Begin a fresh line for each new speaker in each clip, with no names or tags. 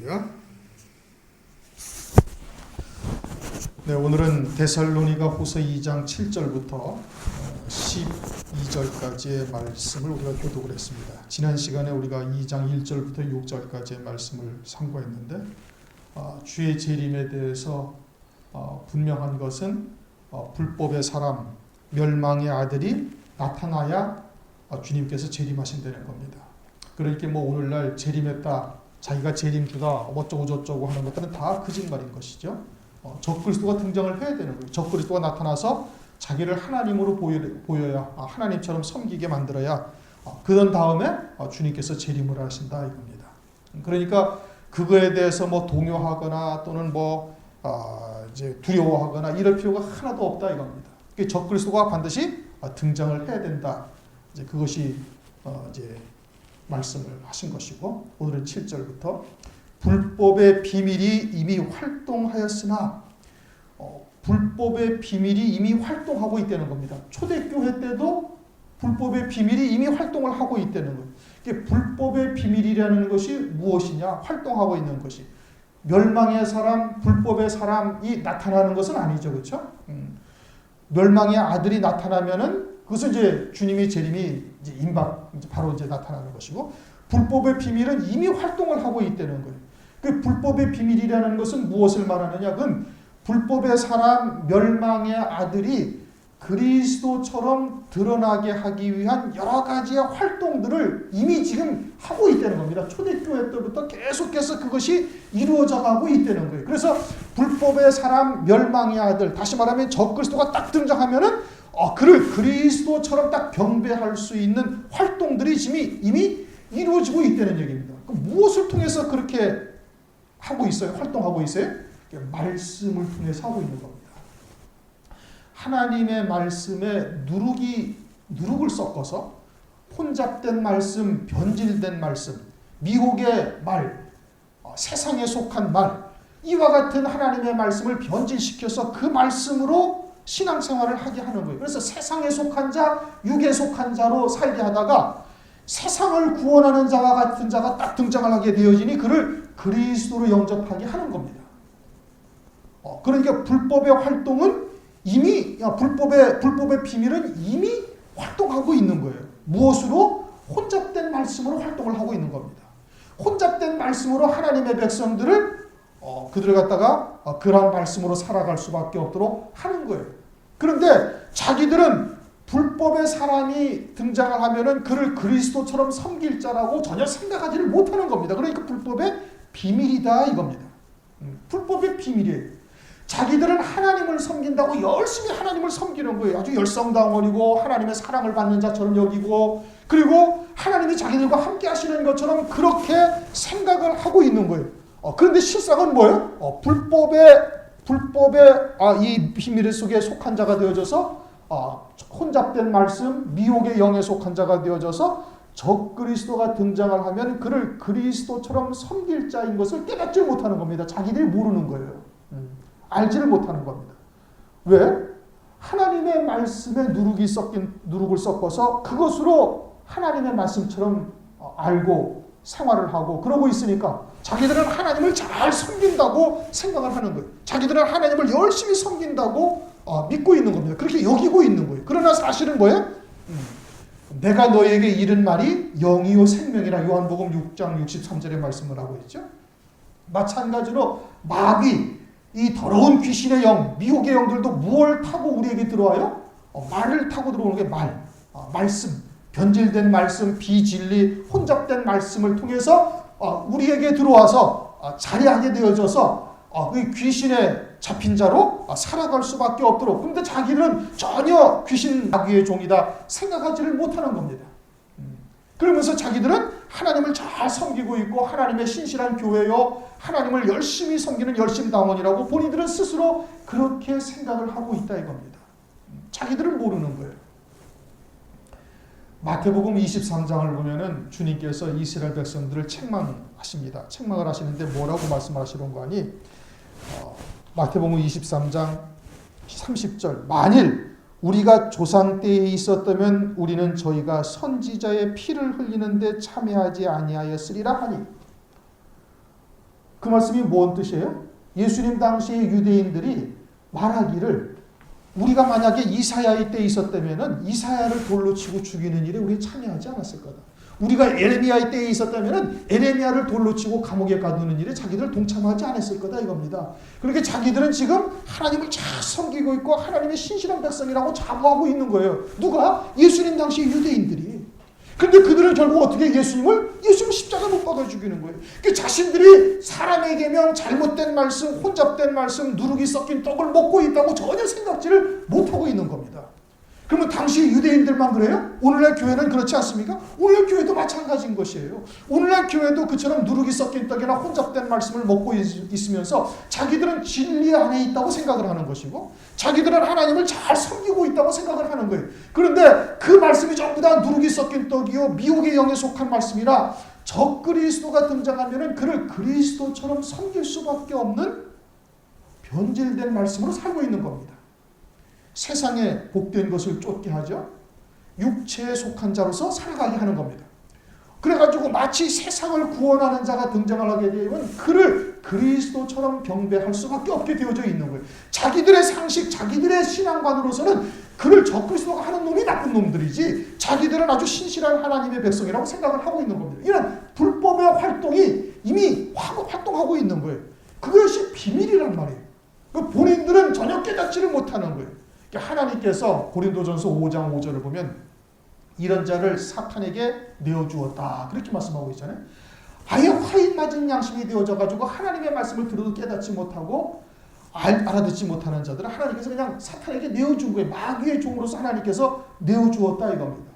할렐루야. 네, 오늘은 데살로니가 후서 2장 7절부터 12절까지의 말씀을 우리가 교독을 했습니다. 지난 시간에 우리가 2장 1절부터 6절까지의 말씀을 상고했는데 주의 재림에 대해서 분명한 것은 불법의 사람, 멸망의 아들이 나타나야 주님께서 재림하신다는 겁니다. 그러니까 오늘날 재림했다, 자기가 재림주다, 어쩌고 저쩌고 하는 것들은 다 거짓말인 것이죠. 적그리스도가 등장을 해야 되는 거예요. 적그리스도가 나타나서 자기를 하나님으로 보여야, 하나님처럼 섬기게 만들어야, 그런 다음에 주님께서 재림을 하신다 이겁니다. 그러니까 그거에 대해서 동요하거나 또는 이제 두려워하거나 이럴 필요가 하나도 없다 이겁니다. 적그리스도가 반드시 등장을 해야 된다. 이제 그것이 이제 말씀을 하신 것이고, 오늘은 7절부터 불법의 비밀이 이미 활동하였으나, 불법의 비밀이 이미 활동하고 있다는 겁니다. 초대교회 때도 불법의 비밀이 이미 활동을 하고 있다는 거예요. 이게 불법의 비밀이라는 것이 무엇이냐? 활동하고 있는 것이 멸망의 사람, 불법의 사람이 나타나는 것은 아니죠, 그렇죠? 멸망의 아들이 나타나면은 그것은 이제 주님의 재림이 이제 바로 이제 나타나는 것이고, 불법의 비밀은 이미 활동을 하고 있다는 거예요. 그 불법의 비밀이라는 것은 무엇을 말하느냐? 그건 불법의 사람, 멸망의 아들이 그리스도처럼 드러나게 하기 위한 여러 가지의 활동들을 이미 지금 하고 있다는 겁니다. 초대교회 때부터 계속해서 그것이 이루어져 가고 있다는 거예요. 그래서 불법의 사람, 멸망의 아들, 다시 말하면 적그리스도가 딱 등장하면은 그를 그리스도처럼 딱 경배할 수 있는 활동들이 이미 이루어지고 있다는 얘기입니다. 무엇을 통해서 그렇게 하고 있어요? 활동하고 있어요? 말씀을 통해서 하고 있는 겁니다. 하나님의 말씀에 누룩을 섞어서 혼잡된 말씀, 변질된 말씀, 미혹의 말, 세상에 속한 말, 이와 같은 하나님의 말씀을 변질시켜서 그 말씀으로 신앙생활을 하게 하는 거예요. 그래서 세상에 속한 자, 육에 속한 자로 살게 하다가 세상을 구원하는 자와 같은 자가 딱 등장을 하게 되어지니 그를 그리스도로 영접하게 하는 겁니다. 그러니까 불법의 활동은 이미, 불법의 비밀은 이미 활동하고 있는 거예요. 무엇으로? 혼잡된 말씀으로 활동을 하고 있는 겁니다. 혼잡된 말씀으로 하나님의 백성들을 그들을 갖다가 그러한 말씀으로 살아갈 수밖에 없도록 하는 거예요. 그런데 자기들은 불법의 사람이 등장을 하면은 그를 그리스도처럼 섬길 자라고 전혀 생각하지를 못하는 겁니다. 그러니까 불법의 비밀이다 이겁니다. 불법의 비밀이에요. 자기들은 하나님을 섬긴다고 열심히 하나님을 섬기는 거예요. 아주 열성당원이고 하나님의 사랑을 받는 자처럼 여기고, 그리고 하나님이 자기들과 함께 하시는 것처럼 그렇게 생각을 하고 있는 거예요. 그런데 실상은 뭐예요? 불법의 이 비밀 속에 속한 자가 되어져서 혼잡된 말씀, 미혹의 영에 속한 자가 되어져서 적그리스도가 등장을 하면 그를 그리스도처럼 섬길 자인 것을 깨닫지 못하는 겁니다. 자기들이 모르는 거예요. 알지를 못하는 겁니다. 왜? 하나님의 말씀에 누룩을 섞어서 그것으로 하나님의 말씀처럼 알고 생활을 하고 그러고 있으니까 자기들은 하나님을 잘 섬긴다고 생각을 하는 거예요. 자기들은 하나님을 열심히 섬긴다고 믿고 있는 겁니다. 그렇게 여기고 있는 거예요. 그러나 사실은 뭐예요? 내가 너에게 이른 말이 영이요 생명이라 요한복음 6장 63절에 말씀을 하고 있죠. 마찬가지로 마귀, 이 더러운 귀신의 영, 미혹의 영들도 무엇을 타고 우리에게 들어와요? 말을 타고 들어오는 게 말씀, 변질된 말씀, 비진리, 혼잡된 말씀을 통해서 우리에게 들어와서 자리하게 되어져서 그 귀신에 잡힌 자로 살아갈 수밖에 없도록. 그런데 자기는 전혀 귀신 마귀의 종이다 생각하지를 못하는 겁니다. 그러면서 자기들은 하나님을 잘 섬기고 있고 하나님의 신실한 교회요, 하나님을 열심히 섬기는 열심당원이라고 본인들은 스스로 그렇게 생각을 하고 있다 이겁니다. 자기들은 모르는 거예요. 마태복음 23장을 보면은 주님께서 이스라엘 백성들을 책망하십니다. 책망을 하시는데 뭐라고 말씀하시는 거 아니? 마태복음 23장 30절, 만일 우리가 조상 때에 있었다면 우리는 저희가 선지자의 피를 흘리는데 참여하지 아니하였으리라 하니. 그 말씀이 뭔 뜻이에요? 예수님 당시의 유대인들이 말하기를 우리가 만약에 이사야의 때에 있었다면 이사야를 돌로 치고 죽이는 일에 우리 참여하지 않았을 거다. 우리가 에레미야의 때에 있었다면 에레미야를 돌로 치고 감옥에 가두는 일에 자기들 동참하지 않았을 거다 이겁니다. 그렇게 자기들은 지금 하나님을 잘 섬기고 있고 하나님의 신실한 백성이라고 자부하고 있는 거예요. 누가? 예수님 당시 유대인들이. 근데 그들은 결국 어떻게 예수님 십자가 못 박아 죽이는 거예요. 자신들이 사람의 계명, 잘못된 말씀, 혼잡된 말씀, 누룩이 섞인 떡을 먹고 있다고 전혀 생각지를 못하고 있는 겁니다. 그러면 당시 유대인들만 그래요? 오늘날 교회는 그렇지 않습니까? 오늘날 교회도 마찬가지인 것이에요. 오늘날 교회도 그처럼 누룩이 섞인 떡이나 혼잡된 말씀을 먹고 있으면서 자기들은 진리 안에 있다고 생각을 하는 것이고 자기들은 하나님을 잘 섬기고 있다고 생각을 하는 거예요. 그런데 그 말씀이 전부 다 누룩이 섞인 떡이요 미혹의 영에 속한 말씀이라 적그리스도가 등장하면 그를 그리스도처럼 섬길 수밖에 없는 변질된 말씀으로 살고 있는 겁니다. 세상에 복된 것을 쫓게 하죠. 육체에 속한 자로서 살아가게 하는 겁니다. 그래가지고 마치 세상을 구원하는 자가 등장을 하게 되면 그를 그리스도처럼 경배할 수밖에 없게 되어져 있는 거예요. 자기들의 상식, 자기들의 신앙관으로서는 그를 적그리스도가 하는 놈이 나쁜 놈들이지 자기들은 아주 신실한 하나님의 백성이라고 생각을 하고 있는 겁니다. 이런 불법의 활동이 이미 활동하고 있는 거예요. 그것이 비밀이란 말이에요. 본인들은 전혀 깨닫지를 못하는 거예요. 하나님께서 고린도전서 5장 5절을 보면 이런 자를 사탄에게 내어주었다 그렇게 말씀하고 있잖아요. 아예 화인 맞은 양심이 되어져가지고 하나님의 말씀을 들어도 깨닫지 못하고 알아듣지 못하는 자들은 하나님께서 그냥 사탄에게 내어준 거예요. 마귀의 종으로서 하나님께서 내어주었다 이겁니다.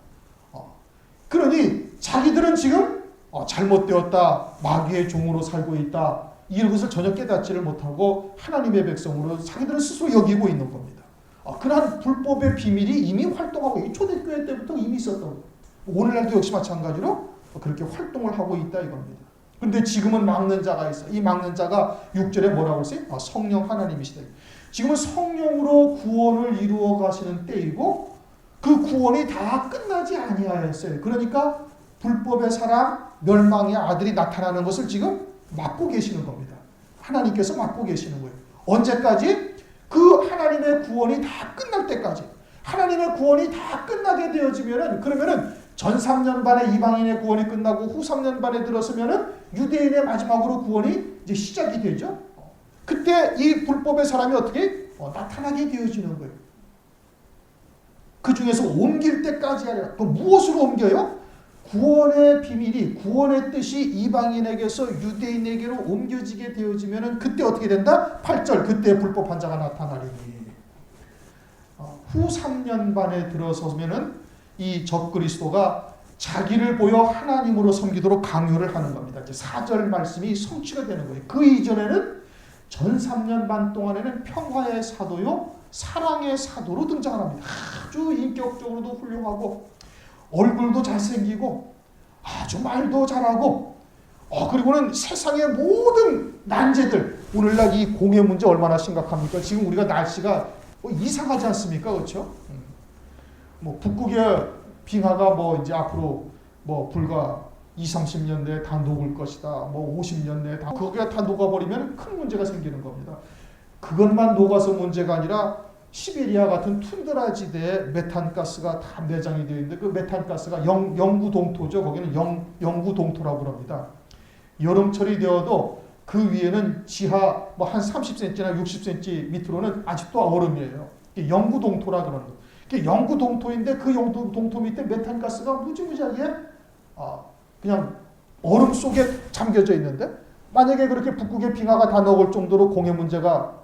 그러니 자기들은 지금 잘못되었다, 마귀의 종으로 살고 있다 이런 것을 전혀 깨닫지를 못하고 하나님의 백성으로 자기들은 스스로 여기고 있는 겁니다. 그러한 불법의 비밀이 이미 활동하고 초대교회 때부터 이미 있었던 거예요. 오늘날도 역시 마찬가지로 그렇게 활동을 하고 있다 이겁니다. 그런데 지금은 막는 자가 있어요. 이 막는 자가 6절에 뭐라고 했어요? 성령 하나님이시다. 지금은 성령으로 구원을 이루어 가시는 때이고 그 구원이 다 끝나지 아니하였어요. 그러니까 불법의 사람, 멸망의 아들이 나타나는 것을 지금 막고 계시는 겁니다. 하나님께서 막고 계시는 거예요. 언제까지? 그 하나님의 구원이 다 끝날 때까지. 하나님의 구원이 다 끝나게 되어지면은 그러면은 전 3년 반에 이방인의 구원이 끝나고 후 3년 반에 들어서면은 유대인의 마지막으로 구원이 이제 시작이 되죠. 그때 이 불법의 사람이 어떻게 나타나게 되어지는 거예요. 그 중에서 옮길 때까지 아니라 또 무엇으로 옮겨요? 구원의 비밀이 구원의 뜻이 이방인에게서 유대인에게로 옮겨지게 되어지면은 그때 어떻게 된다? 8절 그때 불법한 자가 나타나리니 후 3년 반에 들어서면은 이 적그리스도가 자기를 보여 하나님으로 섬기도록 강요를 하는 겁니다. 이제 4절 말씀이 성취가 되는 거예요. 그 이전에는 전 3년 반 동안에는 평화의 사도요 사랑의 사도로 등장을 합니다. 아주 인격적으로도 훌륭하고 얼굴도 잘생기고 아주 말도 잘하고 그리고는 세상의 모든 난제들 오늘날 이 공해 문제 얼마나 심각합니까? 지금 우리가 날씨가 이상하지 않습니까? 그렇죠? 북극의 빙하가 이제 앞으로 불과 20-30년 내에 다 녹을 것이다. 50년 내에 다 그게 다 녹아버리면 큰 문제가 생기는 겁니다. 그것만 녹아서 문제가 아니라 시베리아 같은 툰드라 지대에 메탄가스가 다 내장이 되어 있는데 그 메탄가스가 영구 동토죠. 거기는 영구 동토라고 합니다. 여름철이 되어도 그 위에는 지하 한 30cm나 60cm 밑으로는 아직도 얼음이에요. 영구 동토라 그러는 거예요. 영구 동토인데 그 영구 동토 밑에 메탄가스가 무지무지하게 그냥 얼음 속에 잠겨져 있는데 만약에 그렇게 북극의 빙하가 다 녹을 정도로 공해 문제가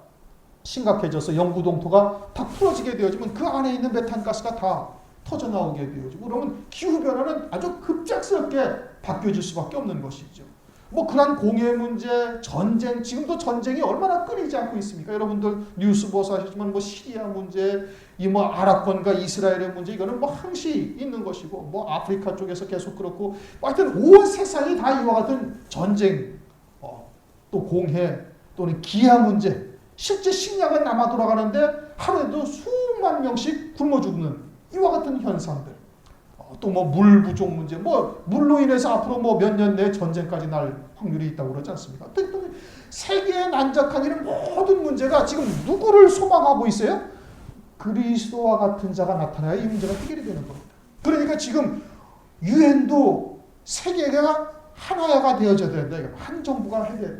심각해져서 영구 동토가 다 풀어지게 되어지면 그 안에 있는 메탄가스가 다 터져 나오게 되어지고 그러면 기후 변화는 아주 급작스럽게 바뀌어질 수밖에 없는 것이죠. 그런 공해 문제, 전쟁, 지금도 전쟁이 얼마나 끊이지 않고 있습니까? 여러분들 뉴스 보서 하시지만 시리아 문제, 아랍권과 이스라엘의 문제 이거는 항시 있는 것이고 아프리카 쪽에서 계속 그렇고 하여튼 온 세상이 다 이와 같은 전쟁, 또 공해 또는 기아 문제 실제 식량은 남아 돌아가는데 하루에도 수만 명씩 굶어 죽는 이와 같은 현상들 또 물 부족 문제 물로 인해서 앞으로 몇 년 내에 전쟁까지 날 확률이 있다고 그러지 않습니까? 세계에 난적한 이런 모든 문제가 지금 누구를 소망하고 있어요? 그리스도와 같은 자가 나타나야 이 문제가 해결이 되는 겁니다. 그러니까 지금 유엔도 세계가 하나가 되어져야 된다. 한 정부가 해야 돼.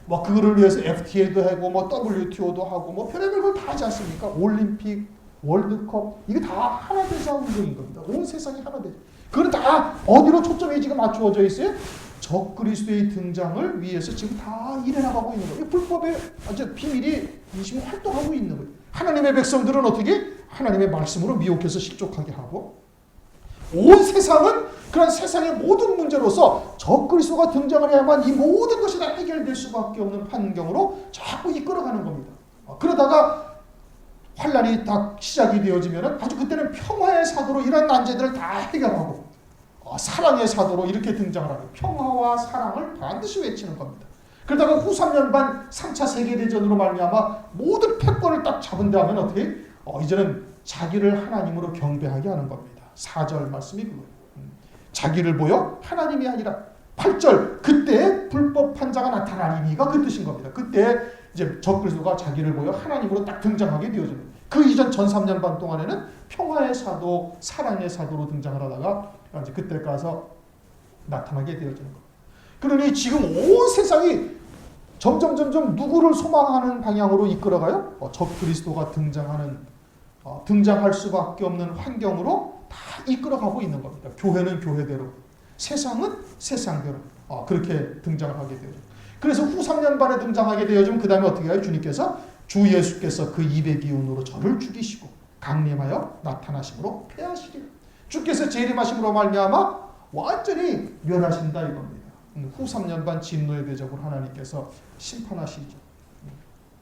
뭐 그거를 위해서 FTA도 하고 뭐 WTO도 하고 뭐 별의별 걸 다 하지 않습니까? 올림픽, 월드컵 이게 다 하나 되자 운동인 겁니다. 온 세상이 하나 되죠. 그건 다 어디로 초점이 지금 맞추어져 있어요? 적그리스도의 등장을 위해서 지금 다 일해나가고 있는 거예요. 불법의 아주 비밀이 지금 활동하고 있는 거예요. 하나님의 백성들은 어떻게? 하나님의 말씀으로 미혹해서 실족하게 하고 온 세상은 그런 세상의 모든 문제로서 적그리스도가 등장을 해야만 이 모든 것이 다 해결될 수밖에 없는 환경으로 자꾸 이끌어가는 겁니다. 그러다가 환란이 딱 시작이 되어지면 아주 그때는 평화의 사도로 이런 난제들을 다 해결하고 사랑의 사도로 이렇게 등장을 하고 평화와 사랑을 반드시 외치는 겁니다. 그러다가 후 3년 반 3차 세계대전으로 말미암아 모든 패권을 딱 잡은 다음에 어떻게? 이제는 자기를 하나님으로 경배하게 하는 겁니다. 4절 말씀이 그거예요. 자기를 보여 하나님이 아니라 8절 그때 불법 판자가 나타나리니가 그 뜻인 겁니다. 그때 이제 적그리스도가 자기를 보여 하나님으로 딱 등장하게 되어집니다. 그 이전 전 3년 반 동안에는 평화의 사도, 사랑의 사도로 등장을 하다가 이제 그때 가서 나타나게 되어지는 겁니다. 그러니 지금 온 세상이 점점 누구를 소망하는 방향으로 이끌어가요? 적그리스도가 등장할 수밖에 없는 환경으로 다 이끌어가고 있는 겁니다. 교회는 교회대로, 세상은 세상대로 그렇게 등장을 하게 되죠. 그래서 후 3년 반에 등장하게 되어지면 그 다음에 어떻게 해요? 주님께서 주 예수께서 그 입의 기운으로 저를 죽이시고 강림하여 나타나심으로 패하시리라. 주께서 재림하심으로 말미암아 완전히 멸하신다 이겁니다. 후 3년 반 진노의 대적으로 하나님께서 심판하시죠.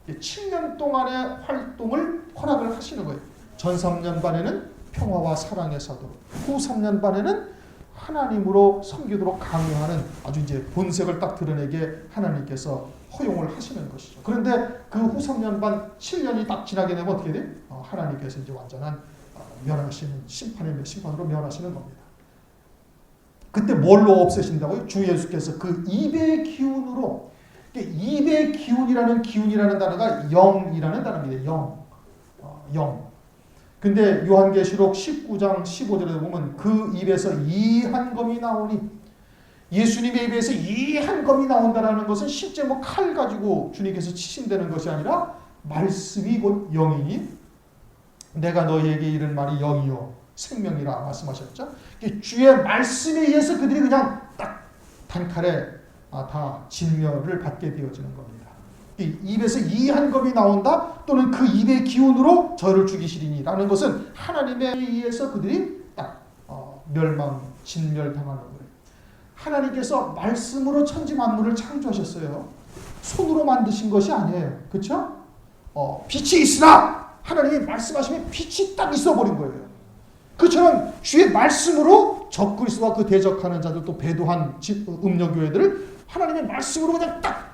7년 동안의 활동을 허락을 하시는 거예요. 전 3년 반에는 평화와 사랑의 사도로, 후 3년 반에는 하나님으로 섬기도록 강요하는 아주 이제 본색을 딱 드러내게 하나님께서 허용을 하시는 것이죠. 그런데 그 후 3년 반 7년이 딱 지나게 되면 어떻게 돼? 하나님께서 이제 완전한 멸하시는 심판으로 멸하시는 겁니다. 그때 뭘로 없애신다고요? 주 예수께서 그 입의 기운으로. 입의 기운이라는 단어가 영이라는 단어입니다. 영. 근데 요한계시록 19장 15절에 보면 그 입에서 이 한 검이 나오니, 예수님의 입에서 이 한 검이 나온다라는 것은 실제 뭐 칼 가지고 주님께서 치신다는 것이 아니라 말씀이 곧 영이니 내가 너희에게 이른 말이 영이요 생명이라 말씀하셨죠. 주의 말씀에 의해서 그들이 그냥 딱 단칼에 다 진멸을 받게 되어지는 겁니다. 이 입에서 이 한 검이 나온다 또는 그 입의 기운으로 저를 죽이시리니 라는 것은 하나님에 의해서 그들이 딱 멸망, 진멸당하는 거예요. 하나님께서 말씀으로 천지 만물을 창조하셨어요. 손으로 만드신 것이 아니에요. 그렇죠? 빛이 있으라 하나님이 말씀하시면 빛이 딱 있어버린 거예요. 그처럼 주의 말씀으로 적그리스도와 그 대적하는 자들 또 배도한 음녀교회들을 하나님의 말씀으로 그냥 딱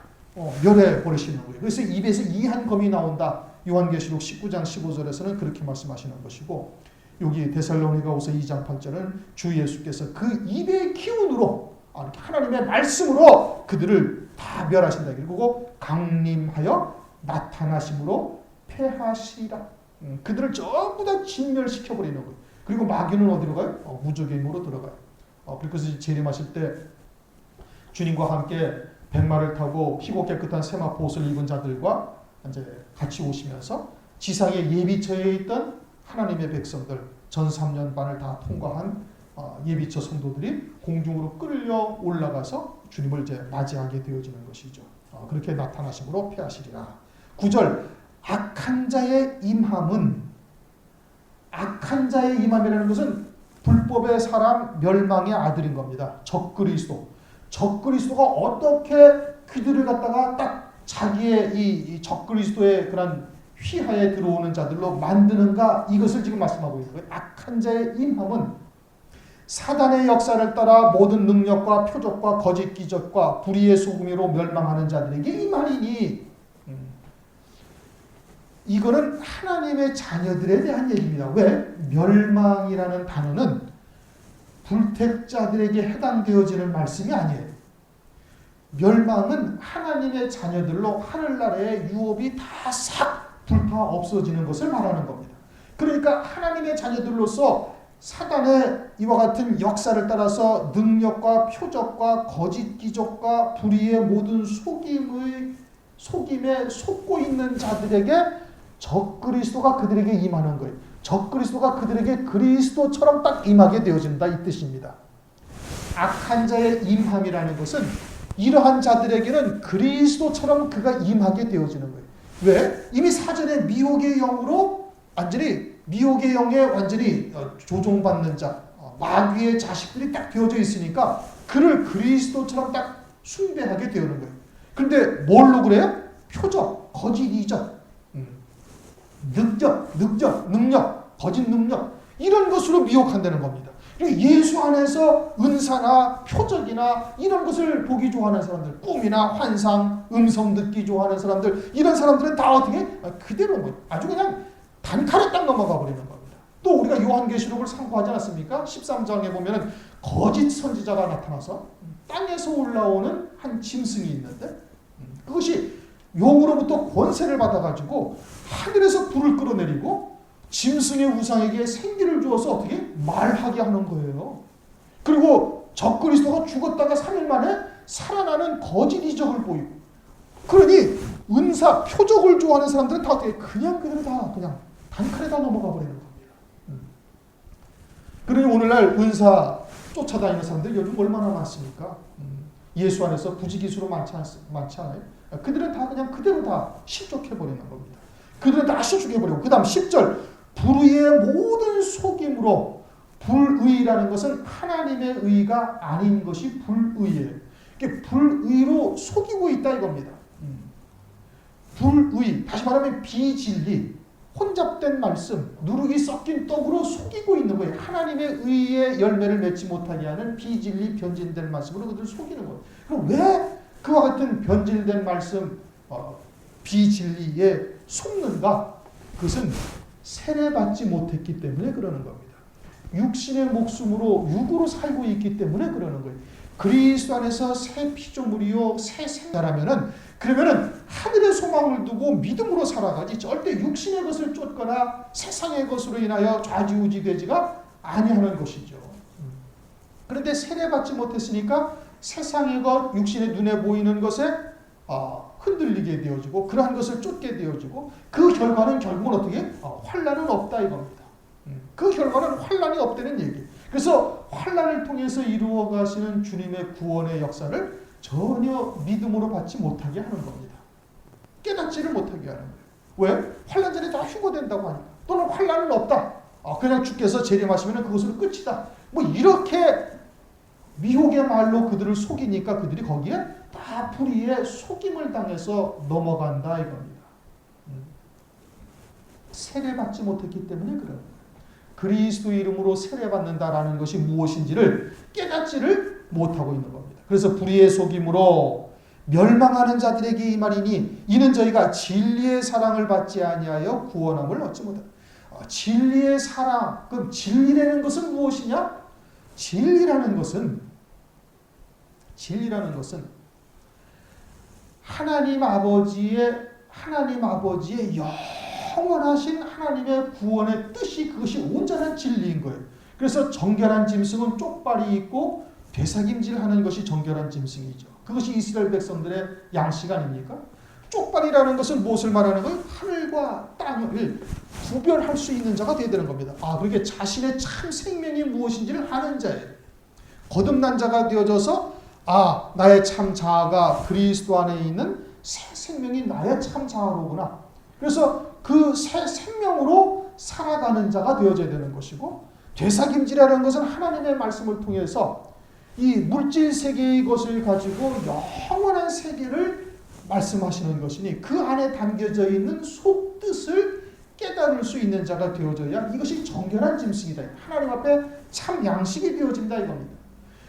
멸해 버리시는 거예요. 그래서 입에서 이 한 검이 나온다. 요한계시록 19장 15절에서는 그렇게 말씀하시는 것이고, 여기 데살로니가후서 2장 8절은 주 예수께서 그 입의 기운으로 하나님의 말씀으로 그들을 다 멸하신다. 그리고 강림하여 나타나심으로 패하시리라. 그들을 전부 다 진멸시켜 버리는 거예요. 그리고 마귀는 어디로 가요? 무적의 힘으로 들어가요. 그래서 재림하실 때 주님과 함께 백마를 타고 희고 깨끗한 세마포 옷을 입은 자들과 이제 같이 오시면서 지상에 예비처에 있던 하나님의 백성들, 전 3년 반을 다 통과한 예비처 성도들이 공중으로 끌려 올라가서 주님을 이제 맞이하게 되어지는 것이죠. 그렇게 나타나심으로 패하시리라. 9절 악한 자의 임함은, 악한 자의 임함이라는 것은 불법의 사람 멸망의 아들인 겁니다. 적그리스도가 어떻게 그들을 갖다가 딱 자기의 이 적그리스도의 그런 휘하에 들어오는 자들로 만드는가, 이것을 지금 말씀하고 있는 거예요. 악한 자의 임함은 사단의 역사를 따라 모든 능력과 표적과 거짓 기적과 불의의 소금으로 멸망하는 자들에게 임하리니, 이거는 하나님의 자녀들에 대한 얘기입니다. 왜? 멸망이라는 단어는 불택자들에게 해당되어지는 말씀이 아니에요. 멸망은 하나님의 자녀들로 하늘나라의 유업이 다 싹 불타 없어지는 것을 말하는 겁니다. 그러니까 하나님의 자녀들로서 사단의 이와 같은 역사를 따라서 능력과 표적과 거짓 기적과 불의의 모든 속임에 속고 있는 자들에게 적그리스도가 그들에게 임하는 거예요. 적그리스도가 그들에게 그리스도처럼 딱 임하게 되어진다 이 뜻입니다. 악한 자의 임함이라는 것은 이러한 자들에게는 그리스도처럼 그가 임하게 되어지는 거예요. 왜? 이미 사전에 미혹의 영으로 미혹의 영에 완전히 조종받는 자, 마귀의 자식들이 딱 되어져 있으니까 그를 그리스도처럼 딱 숭배하게 되는 거예요. 그런데 뭘로 그래요? 표적, 거짓 이적, 능력, 거짓 능력 이런 것으로 미혹한다는 겁니다. 예수 안에서 은사나 표적이나 이런 것을 보기 좋아하는 사람들, 꿈이나 환상, 음성 듣기 좋아하는 사람들, 이런 사람들은 다 어떻게? 그대로 아주 그냥 단칼에 딱 넘어가 버리는 겁니다. 또 우리가 요한계시록을 참고하지 않았습니까? 13장에 보면은 거짓 선지자가 나타나서 땅에서 올라오는 한 짐승이 있는데 그것이 용으로부터 권세를 받아가지고 하늘에서 불을 끌어내리고 짐승의 우상에게 생기를 주어서 어떻게 말하게 하는 거예요. 그리고 적그리스도가 죽었다가 3일 만에 살아나는 거짓 이적을 보이고, 그러니 은사, 표적을 좋아하는 사람들은 다 어떻게 그냥 단칼에 다 넘어가 버리는 겁니다. 그러니 오늘날 은사 쫓아다니는 사람들 요즘 얼마나 많습니까? 예수 안에서 부지기수로 많지 않아요? 그들은 다 그냥 그대로 다 실족해버리는 겁니다. 그들은 다 실족해버리고, 그 다음 10절 불의의 모든 속임으로, 불의라는 것은 하나님의 의가 아닌 것이 불의예요. 불의로 속이고 있다 이겁니다. 불의, 다시 말하면 비진리, 혼잡된 말씀, 누룩이 섞인 떡으로 속이고 있는 거예요. 하나님의 의의 열매를 맺지 못하게 하는 비진리, 변질된 말씀으로 그들을 속이는 거예요. 그럼 왜 그와 같은 변질된 말씀, 비진리에 속는가? 그것은 세례받지 못했기 때문에 그러는 겁니다. 육신의 목숨으로 육으로 살고 있기 때문에 그러는 거예요. 그리스도 안에서 새 피조물이요 새 생자라면은, 그러면은 하늘의 소망을 두고 믿음으로 살아가지 절대 육신의 것을 쫓거나 세상의 것으로 인하여 좌지우지 되지가 아니하는 것이죠. 그런데 세례받지 못했으니까 세상의 것, 육신의 눈에 보이는 것에 흔들리게 되어지고 그러한 것을 쫓게 되어지고, 그 결과는 결국은 어떻게? 환난은 없다 이겁니다. 그 결과는 환난이 없다는 얘기. 그래서 환난을 통해서 이루어 가시는 주님의 구원의 역사를 전혀 믿음으로 받지 못하게 하는 겁니다. 깨닫지를 못하게 하는 거예요. 왜? 환난 전에 다 휴거된다고 하니까. 또는 환난은 없다. 그냥 주께서 재림하시면 그것으로 끝이다. 뭐 이렇게 미혹의 말로 그들을 속이니까 그들이 거기에 다 불의의 속임을 당해서 넘어간다 이겁니다. 세례받지 못했기 때문에 그런 거예요. 그리스도 이름으로 세례받는다라는 것이 무엇인지를 깨닫지를 못하고 있는 겁니다. 그래서 불의의 속임으로 멸망하는 자들에게 이 말이니 이는 저희가 진리의 사랑을 받지 아니하여 구원함을 얻지 못한다. 진리의 사랑, 그럼 진리라는 것은 무엇이냐? 진리라는 것은 하나님 아버지의 영원하신 하나님의 구원의 뜻이, 그것이 온전한 진리인 거예요. 그래서 정결한 짐승은 쪽발이 있고 되새김질하는 것이 정결한 짐승이죠. 그것이 이스라엘 백성들의 양식 아닙니까? 쪽발이라는 것은 무엇을 말하는 거예요? 하늘과 땅을 구별할 수 있는 자가 되어야 되는 겁니다. 그렇게 자신의 참 생명이 무엇인지를 아는 자예요. 거듭난 자가 되어져서 나의 참 자아가 그리스도 안에 있는 새 생명이 나의 참 자아로구나. 그래서 그 새 생명으로 살아가는 자가 되어져야 되는 것이고, 되새김질이라는 것은 하나님의 말씀을 통해서 이 물질 세계의 것을 가지고 영원한 세계를 말씀하시는 것이니 그 안에 담겨져 있는 속뜻을 깨달을 수 있는 자가 되어져야 이것이 정결한 짐승이다. 하나님 앞에 참 양식이 되어진다 이겁니다.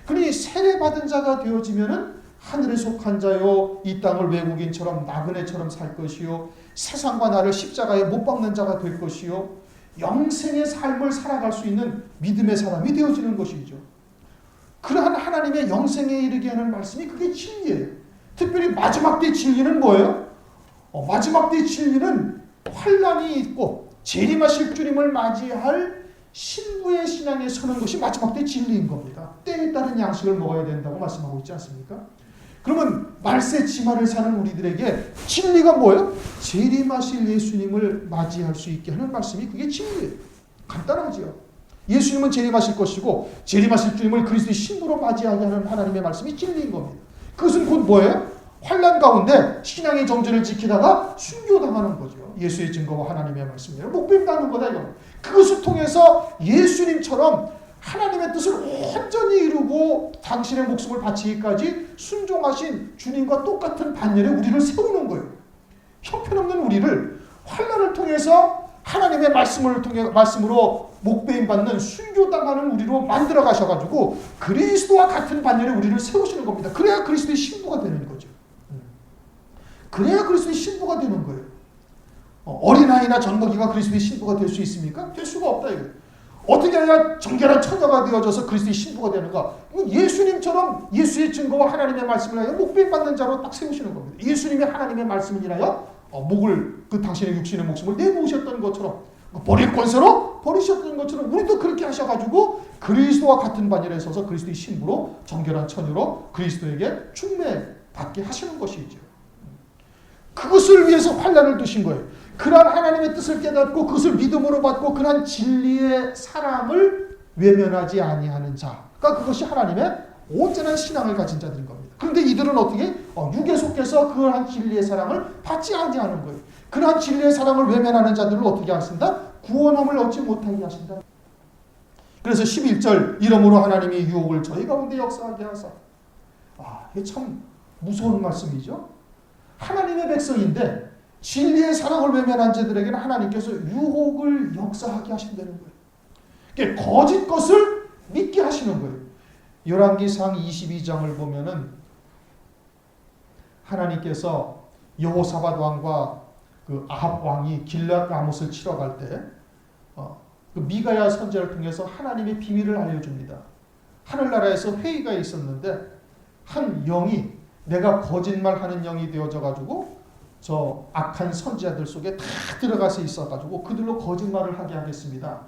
그러니 세례받은 자가 되어지면은 하늘에 속한 자요, 이 땅을 외국인처럼 나그네처럼 살 것이요, 세상과 나를 십자가에 못 박는 자가 될 것이요, 영생의 삶을 살아갈 수 있는 믿음의 사람이 되어지는 것이죠. 그러한 하나님의 영생에 이르게 하는 말씀이 그게 진리예요. 특별히 마지막 때 진리는 뭐예요? 마지막 때 진리는 환란이 있고 재림하실 주님을 맞이할 신부의 신앙에 서는 것이 마지막 때 진리인 겁니다. 때에 따른 양식을 먹어야 된다고 말씀하고 있지 않습니까? 그러면 말세 지말을 사는 우리들에게 진리가 뭐예요? 재림하실 예수님을 맞이할 수 있게 하는 말씀이 그게 진리예요. 간단하지요. 예수님은 재림하실 것이고 재림하실 주님을 그리스도의 신부로 맞이하게 하는 하나님의 말씀이 진리인 겁니다. 그것은 곧 뭐예요? 환난 가운데 신앙의 정죄를 지키다가 순교당하는 거죠. 예수의 증거와 하나님의 말씀이에요. 목숨 당하는 거다 이거. 그것을 통해서 예수님처럼 하나님의 뜻을 온전히 이루고 당신의 목숨을 바치기까지 순종하신 주님과 똑같은 반열에 우리를 세우는 거예요. 형편없는 우리를 환난을 통해서 하나님의 말씀으로 목배임 받는 순교당하는 우리로 만들어 가셔가지고 그리스도와 같은 반열에 우리를 세우시는 겁니다. 그래야 그리스도의 신부가 되는 거죠. 그래야 그리스도의 신부가 되는 거예요. 어린아이나 젖먹이가 그리스도의 신부가 될 수 있습니까? 될 수가 없다 이거예요. 어떻게 해야 정결한 처녀가 되어져서 그리스도의 신부가 되는가? 예수님처럼 예수의 증거와 하나님의 말씀을 하여 목배임 받는 자로 딱 세우시는 겁니다. 예수님이 하나님의 말씀을 인하여 목을 당신의 육신의 목숨을 내놓으셨던 것처럼 버릴 권세로 버리셨던 것처럼 우리도 그렇게 하셔가지고 그리스도와 같은 반열에 서서 그리스도의 신부로 정결한 처녀로 그리스도에게 충매받게 하시는 것이죠. 그것을 위해서 환난을 두신 거예요. 그러한 하나님의 뜻을 깨닫고 그것을 믿음으로 받고 그러한 진리의 사랑을 외면하지 아니하는 자가 그것이 하나님의 온전한 신앙을 가진 자들인 겁니다. 그런데 이들은 어떻게? 육에 속해서 그러한 진리의 사랑을 받지 아니하는 거예요. 그러한 진리의 사랑을 외면하는 자들을 어떻게 하신다? 구원함을 얻지 못하게 하신다. 그래서 11절 이러므로 하나님이 유혹을 저희 가운데 역사하게 하사. 이게 참 무서운 말씀이죠. 하나님의 백성인데 진리의 사랑을 외면한 자들에게는 하나님께서 유혹을 역사하게 하신다는 거예요. 그러니까 거짓 것을 믿게 하시는 거예요. 열왕기상 22장을 보면은 하나님께서 여호사밧 왕과 그 아합 왕이 길앗 라못을 치러 갈 때 그 미가야 선지자를 통해서 하나님의 비밀을 알려줍니다. 하늘나라에서 회의가 있었는데 한 영이 내가 거짓말하는 영이 되어져 가지고 저 악한 선지자들 속에 다 들어가서 있어 가지고 그들로 거짓말을 하게 하겠습니다.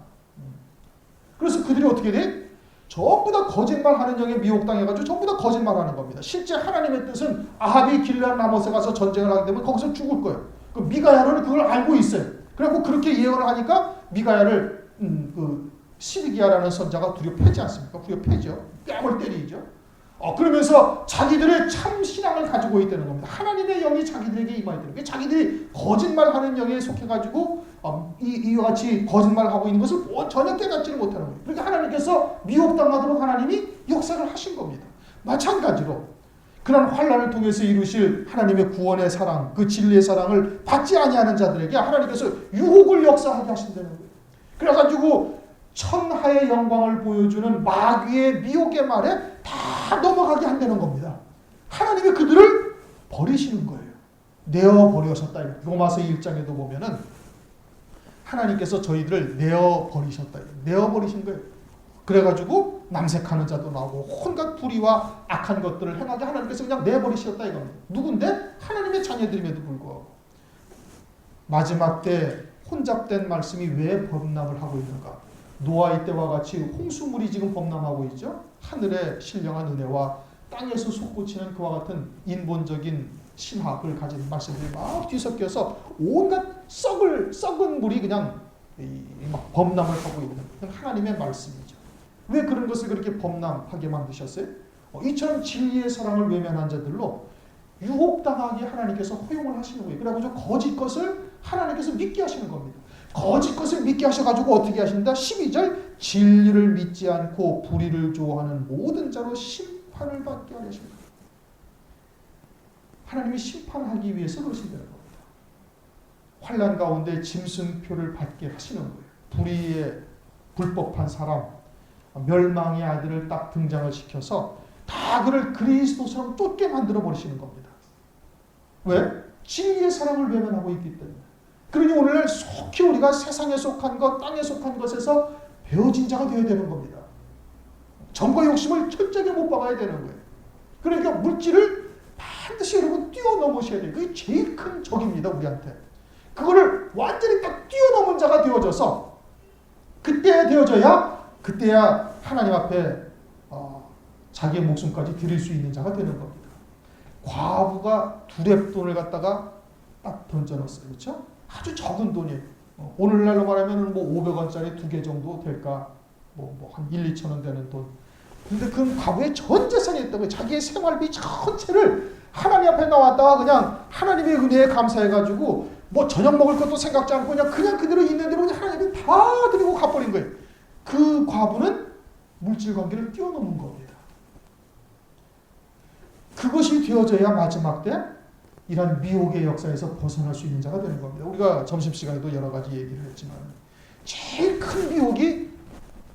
그래서 그들이 어떻게 돼? 전부 다 거짓말하는 영에 미혹당해가지고 전부 다 거짓말하는 겁니다. 실제 하나님의 뜻은 아합이 길앗 라못에 가서 전쟁을 하게 되면 거기서 죽을 거예요. 그 미가야는 그걸 알고 있어요. 그래갖고 그렇게 예언을 하니까 미가야를 그 시드기야라는 선자가 두려 패지 않습니까? 두려 패죠. 뺨을 때리죠. 그러면서 자기들의 참 신앙을 가지고 있다는 겁니다. 하나님의 영이 자기들에게 임하였다는 거예요. 자기들이 거짓말하는 영에 속해가지고 이와 같이 거짓말하고 있는 것을 전혀 깨닫지를 못하는 거예요. 그러니까 하나님께서 미혹당하도록 하나님이 역사를 하신 겁니다. 마찬가지로 그런 환난을 통해서 이루실 하나님의 구원의 사랑, 그 진리의 사랑을 받지 아니하는 자들에게 하나님께서 유혹을 역사하게 하신다는 거예요. 그래가지고 천하의 영광을 보여주는 마귀의 미혹의 말에 다 넘어가게 한다는 겁니다. 하나님이 그들을 버리시는 거예요. 내어버리셨다. 로마서 1장에도 보면은 하나님께서 저희들을 내어버리셨다. 내어버리신 거예요. 그래가지고 남색하는 자도 나오고 온갖 불의와 악한 것들을 행하게 하나님께서 그냥 내버리셨다 이겁니다. 누군데? 하나님의 자녀들임에도 불구하고. 마지막 때 혼잡된 말씀이 왜 범람을 하고 있는가? 노아의 때와 같이 홍수물이 지금 범람하고 있죠. 하늘의 신령한 은혜와 땅에서 솟구치는 그와 같은 인본적인 신학을 가진 말씀들이 막 뒤섞여서 온갖 썩은 물이 그냥 막 범람을 하고 있는 하나님의 말씀이죠. 왜 그런 것을 그렇게 범람하게 만드셨어요? 이처럼 진리의 사랑을 외면한 자들로 유혹당하게 하나님께서 허용을 하시는 거예요. 그래가지고 거짓 것을 하나님께서 믿게 하시는 겁니다. 거짓 것을 믿게 하셔가지고 어떻게 하신다? 12절 진리를 믿지 않고 불의를 좋아하는 모든 자로 심판을 받게 하십니다. 하나님이 심판하기 위해서 그러신다는 겁니다. 환난 가운데 짐승표를 받게 하시는 거예요. 불의에 불법한 사람, 멸망의 아들을 딱 등장을 시켜서 다 그를 그리스도처럼 쫓게 만들어 버리시는 겁니다. 왜? 진리의 사랑을 외면하고 있기 때문에. 그러니 오늘날 속히 우리가 세상에 속한 것, 땅에 속한 것에서 베어진 자가 되어야 되는 겁니다. 정과 욕심을 철저하게 못 박아야 되는 거예요. 그러니까 물질을 반드시 반드시 여러분 뛰어넘으셔야 돼요. 그게 제일 큰 적입니다, 우리한테. 그거를 완전히 딱 뛰어넘은 자가 되어져서 그때야 하나님 앞에 자기의 목숨까지 드릴 수 있는 자가 되는 겁니다. 과부가 두렙돈을 갖다가 딱 던져놨어요. 그렇죠? 아주 적은 돈이에요. 오늘날로 말하면 뭐 500원짜리 2개 정도 될까? 한 1, 2천 원 되는 돈. 근데 그 과부의 전 재산이 있다고 해요. 자기의 생활비 전체를 하나님 앞에 나왔다가 그냥 하나님의 은혜에 감사해가지고 뭐 저녁 먹을 것도 생각지 않고 그냥 그대로 있는 대로 그냥 하나님이 다 드리고 가버린 거예요. 그 과부는 물질 관계를 뛰어넘은 겁니다. 그것이 되어져야 마지막 때 이런 미혹의 역사에서 벗어날 수 있는 자가 되는 겁니다. 우리가 점심시간에도 여러 가지 얘기를 했지만 제일 큰 미혹이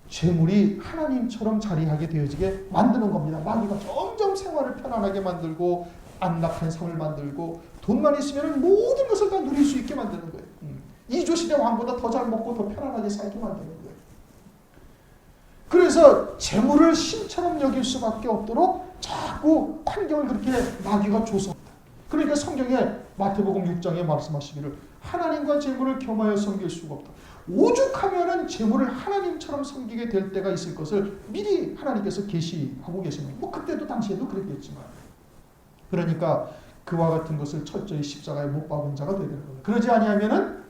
재물이 하나님처럼 자리하게 되어지게 만드는 겁니다. 마귀가 점점 생활을 편안하게 만들고 안락한 삶을 만들고 돈만 있으면 모든 것을 다 누릴 수 있게 만드는 거예요. 이조시대 왕보다 더 잘 먹고 더 편안하게 살게 만드는 거예요. 그래서 재물을 신처럼 여길 수밖에 없도록 자꾸 환경을 그렇게 마귀가 줘서 그러니까 성경에 마태복음 6장에 말씀하시기를 하나님과 재물을 겸하여 섬길 수가 없다. 오죽하면은 재물을 하나님처럼 섬기게 될 때가 있을 것을 미리 하나님께서 계시하고 계시는 거예요. 그때도 당시에도 그랬겠지만 그러니까 그와 같은 것을 철저히 십자가에 못 박은 자가 되게 되는 겁니다. 그러지 아니하면은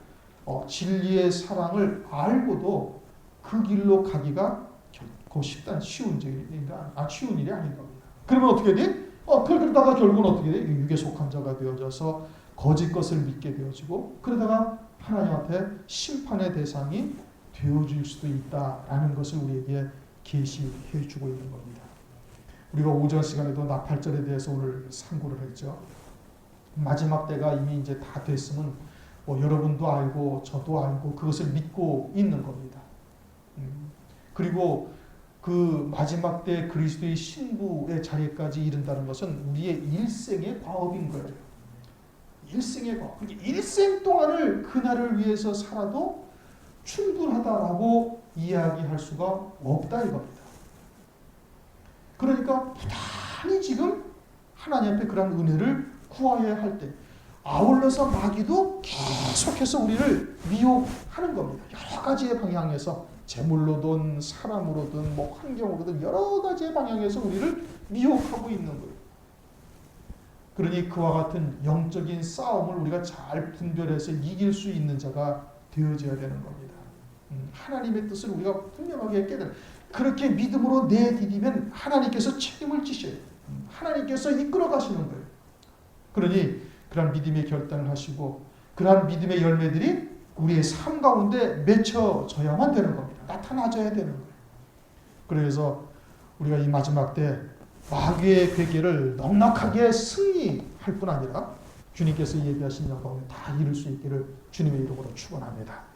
진리의 사랑을 알고도 그 길로 가기가 결코 쉬운 일이 아닌 겁니다. 그러면 어떻게 돼? 그러다가 결국은 어떻게 돼? 육에 속한 자가 되어져서 거짓 것을 믿게 되어지고 그러다가 하나님 앞에 심판의 대상이 되어질 수도 있다라는 것을 우리에게 계시해 주고 있는 겁니다. 우리가 오전 시간에도 나팔절에 대해서 오늘 상고를 했죠. 마지막 때가 이미 이제 다 됐으면 여러분도 알고 저도 알고 그것을 믿고 있는 겁니다. 그리고 그 마지막 때 그리스도의 신부의 자리까지 이른다는 것은 우리의 일생의 과업인 거예요. 일생의 과업. 일생 동안을 그날을 위해서 살아도 충분하다라고 이야기할 수가 없다 이겁니다. 그러니까 부단히 지금 하나님 앞에 그런 은혜를 구하여야 할 때 아울러서 마귀도 계속해서 우리를 미혹하는 겁니다. 여러 가지의 방향에서 재물로든 사람으로든 환경으로든 여러 가지의 방향에서 우리를 미혹하고 있는 거예요. 그러니 그와 같은 영적인 싸움을 우리가 잘 분별해서 이길 수 있는 자가 되어져야 되는 겁니다. 하나님의 뜻을 우리가 분명하게 깨달아 그렇게 믿음으로 내디디면 하나님께서 책임을 지셔요. 하나님께서 이끌어 가시는 거예요. 그러니 그러한 믿음의 결단을 하시고 그러한 믿음의 열매들이 우리의 삶 가운데 맺혀져야만 되는 겁니다. 나타나져야 되는 거예요. 그래서 우리가 이 마지막 때 마귀의 괴계를 넉넉하게 승리할 뿐 아니라 주님께서 예비하신 영광을 다 이룰 수 있기를 주님의 이름으로 축원합니다.